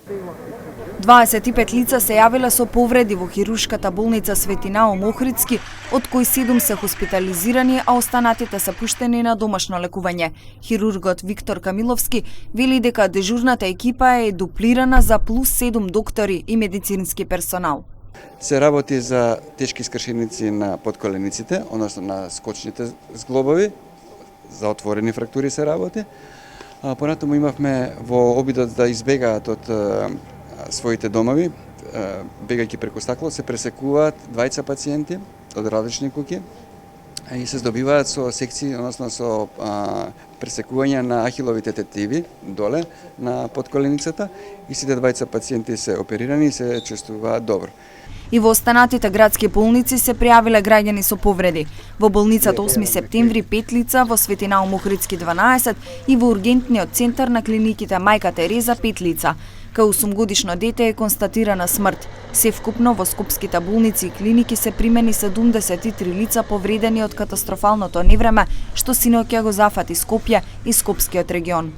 25 лица се јавила со повреди во хируршката болница Свети Наум Охридски, од кои 7 се хоспитализирани, а останатите се пуштени на домашно лекување. Хирургот Виктор Камиловски вели дека дежурната екипа е дуплирана за плюс 7 доктори и медицински персонал. Се работи за тешки скршеници на подколениците, односно на скочните зглобови, за отворени фрактури се работи. Понатаму имавме во обидот да избегаат од своите домови, бегајќи преку стакло, се пресекуваат двајца пациенти од различни куќи и се здобиваат со секции, односно со пресекување на ахиловите тетиви доле на подколеницата и сите двајца пациенти се оперирани и се чувствуваат добро. И во останатите градски болници се пријавиле граѓани со повреди. Во болницата 8 септември 5 лица, во Свети Наум Охридски 12 и во ургентниот центар на клиниките Мајка Тереза 5 лица. Кај 8-годишно дете е констатирана смрт. Севкупно во скопските болници и клиники се примени 73 лица повредени од катастрофалното невреме што синоќа го зафати Скопје и Скопскиот регион.